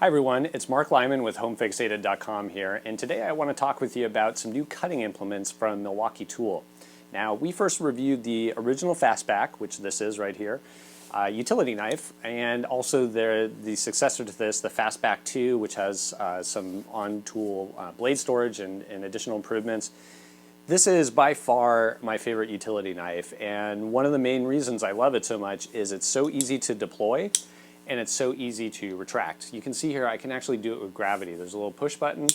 Hi everyone, it's Mark Lyman with HomeFixated.com here, and today I want to talk with you about some new cutting implements from Milwaukee Tool. Now, we first reviewed the original Fastback, which this is right here, utility knife, and also the successor to this, the Fastback II, which has some on-tool blade storage and additional improvements. This is by far my favorite utility knife, and one of the main reasons I love it so much is it's so easy to deploy and it's so easy to retract. You can see here I can actually do it with gravity. There's a little push button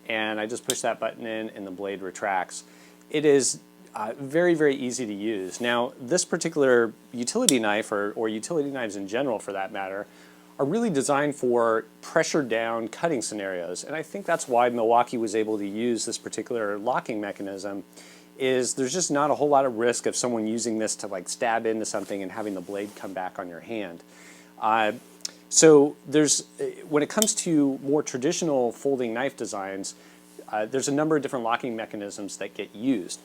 and I just push that button in and the blade retracts. It is very, very easy to use. Now, this particular utility knife, or utility knives in general for that matter, are really designed for pressure down cutting scenarios. And I think that's why Milwaukee was able to use this particular locking mechanism. Is there's just not a whole lot of risk of someone using this to like stab into something and having the blade come back on your hand. So when it comes to more traditional folding knife designs, there's a number of different locking mechanisms that get used.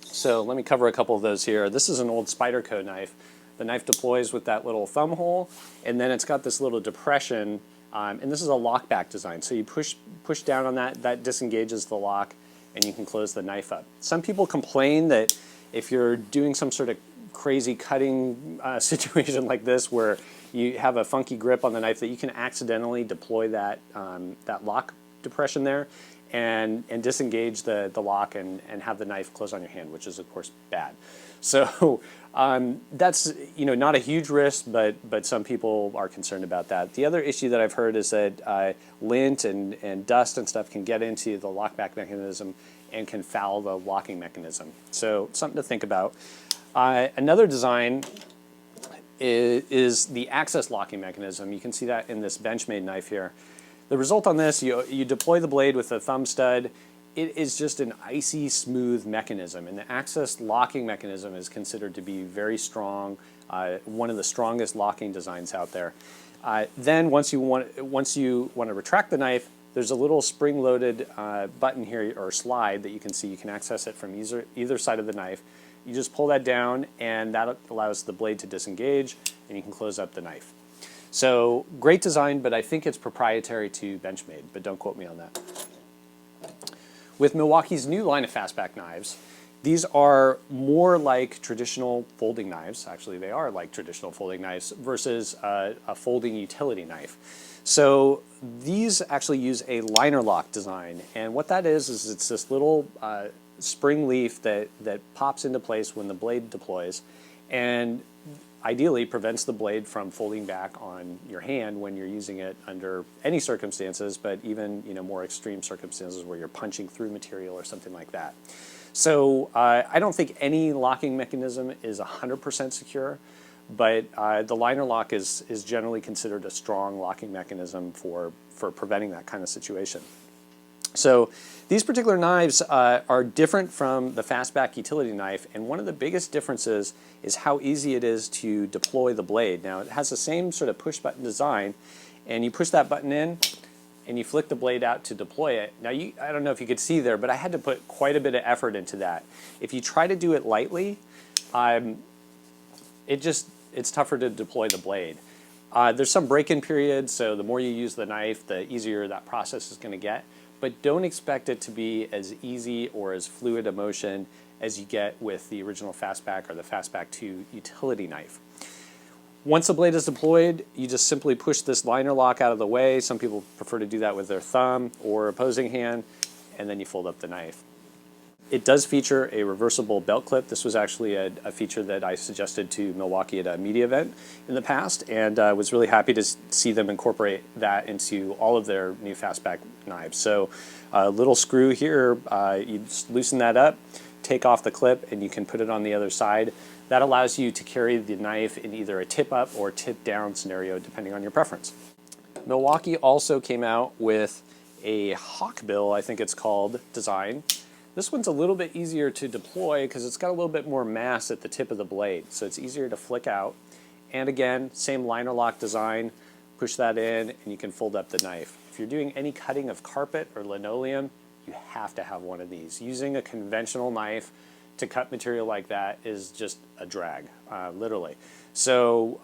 So let me cover a couple of those here. This is an old Spyderco knife. The knife deploys with that little thumb hole, and then it's got this little depression, and this is a lockback design. So you push down on that disengages the lock, and you can close the knife up. Some people complain that if you're doing some sort of crazy cutting situation like this where you have a funky grip on the knife, that you can accidentally deploy that lock depression there and disengage the lock and have the knife close on your hand, which is of course bad. So that's not a huge risk, but some people are concerned about that. The other issue that I've heard is that lint and dust and stuff can get into the lockback mechanism and can foul the locking mechanism. So something to think about. Another design is the access locking mechanism. You can see that in this Benchmade knife here. The result on this, you deploy the blade with a thumb stud. It is just an icy smooth mechanism, and the access locking mechanism is considered to be very strong, one of the strongest locking designs out there. Then once you want to retract the knife, there's a little spring-loaded button here, or slide, that you can see. You can access it from either side of the knife. You just pull that down and that allows the blade to disengage and you can close up the knife. So great design, but I think it's proprietary to Benchmade, but don't quote me on that. With Milwaukee's new line of Fastback knives, these are more like traditional folding knives. Actually, they are like traditional folding knives versus a folding utility knife. So these actually use a liner lock design, and what that is it's this little spring leaf that pops into place when the blade deploys, and ideally prevents the blade from folding back on your hand when you're using it under any circumstances, but even more extreme circumstances where you're punching through material or something like that. So I don't think any locking mechanism is 100% secure, but the liner lock is generally considered a strong locking mechanism for preventing that kind of situation. So these particular knives are different from the Fastback utility knife, and one of the biggest differences is how easy it is to deploy the blade. Now, it has the same sort of push button design, and you push that button in and you flick the blade out to deploy it. Now, I don't know if you could see there, but I had to put quite a bit of effort into that. If you try to do it lightly, it's tougher to deploy the blade. There's some break-in period, so the more you use the knife, the easier that process is going to get. But don't expect it to be as easy or as fluid a motion as you get with the original Fastback or the Fastback II utility knife. Once the blade is deployed, you just simply push this liner lock out of the way. Some people prefer to do that with their thumb or opposing hand, and then you fold up the knife. It does feature a reversible belt clip. This was actually a feature that I suggested to Milwaukee at a media event in the past, and I was really happy to see them incorporate that into all of their new Fastback knives. So a little screw here, you just loosen that up, take off the clip, and you can put it on the other side. That allows you to carry the knife in either a tip up or tip down scenario, depending on your preference. Milwaukee also came out with a hawkbill, I think it's called, design. This one's a little bit easier to deploy because it's got a little bit more mass at the tip of the blade, so it's easier to flick out. And again, same liner lock design, push that in and you can fold up the knife. If you're doing any cutting of carpet or linoleum, you have to have one of these. Using a conventional knife to cut material like that is just a drag, literally. So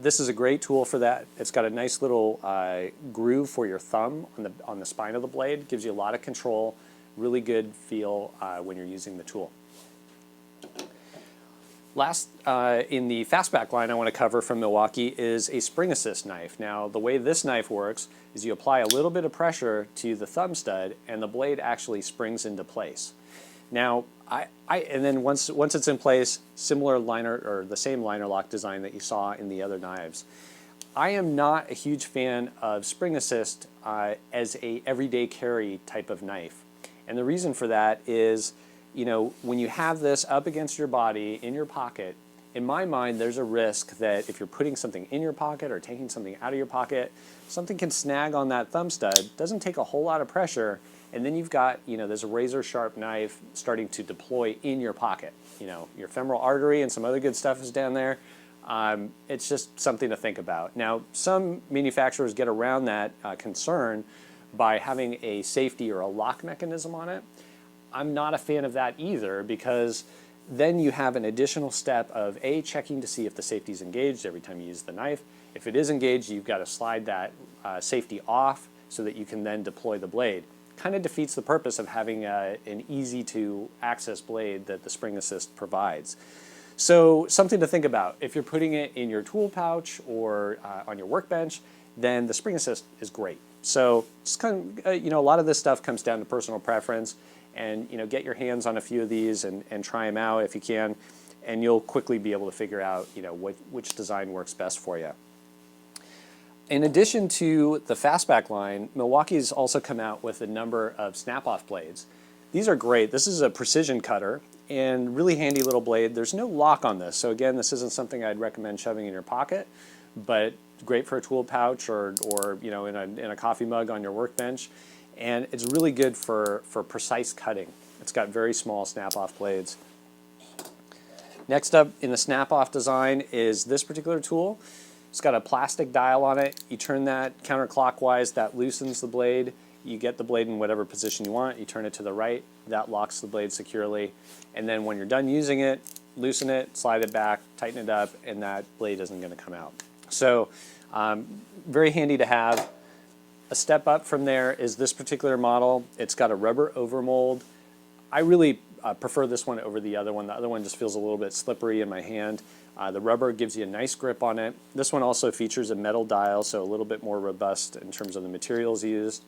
this is a great tool for that. It's got a nice little groove for your thumb on the spine of the blade. Gives you a lot of control, really good feel when you're using the tool. Last in the Fastback line I want to cover from Milwaukee is a spring assist knife. Now the way this knife works is you apply a little bit of pressure to the thumb stud and the blade actually springs into place. Now and then once it's in place, similar liner or the same liner lock design that you saw in the other knives. I am not a huge fan of spring assist as a everyday carry type of knife, and the reason for that is, you know, when you have this up against your body in your pocket, in my mind there's a risk that if you're putting something in your pocket or taking something out of your pocket, something can snag on that thumb stud. Doesn't take a whole lot of pressure, and then you've got, you know, there's a razor sharp knife starting to deploy in your pocket. You know, your femoral artery and some other good stuff is down there. It's just something to think about. Now, some manufacturers get around that concern by having a safety or a lock mechanism on it. I'm not a fan of that either, because then you have an additional step of checking to see if the safety is engaged every time you use the knife. If it is engaged, you've got to slide that safety off so that you can then deploy the blade. Kind of defeats the purpose of having an easy to access blade that the spring assist provides. So something to think about. If you're putting it in your tool pouch or on your workbench, then the spring assist is great. So just kind of, you know, a lot of this stuff comes down to personal preference, and, you know, get your hands on a few of these and try them out if you can, and you'll quickly be able to figure out, you know, which design works best for you. In addition to the Fastback line, Milwaukee's also come out with a number of snap-off blades. These are great. This is a precision cutter and really handy little blade. There's no lock on this, so again, this isn't something I'd recommend shoving in your pocket, but great for a tool pouch or you know, in a coffee mug on your workbench. And it's really good for precise cutting. It's got very small snap-off blades. Next up in the snap-off design is this particular tool. It's got a plastic dial on it. You turn that counterclockwise, that loosens the blade. You get the blade in whatever position you want. You turn it to the right, that locks the blade securely. And then when you're done using it, loosen it, slide it back, tighten it up, and that blade isn't going to come out. So very handy to have. A step up from there is this particular model. It's got a rubber overmold. I really prefer this one over the other one. The other one just feels a little bit slippery in my hand. The rubber gives you a nice grip on it. This one also features a metal dial, so a little bit more robust in terms of the materials used,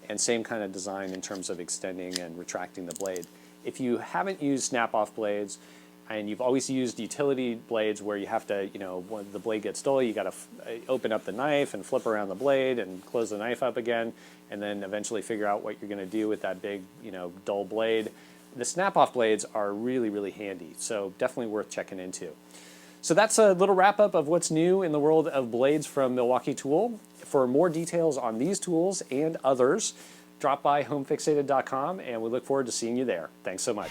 and same kind of design in terms of extending and retracting the blade. If you haven't used snap-off blades, and you've always used utility blades where you have to, you know, when the blade gets dull, you got to open up the knife and flip around the blade and close the knife up again, and then eventually figure out what you're going to do with that big, you know, dull blade. The snap-off blades are really, really handy, so definitely worth checking into. So that's a little wrap-up of what's new in the world of blades from Milwaukee Tool. For more details on these tools and others, drop by homefixated.com, and we look forward to seeing you there. Thanks so much.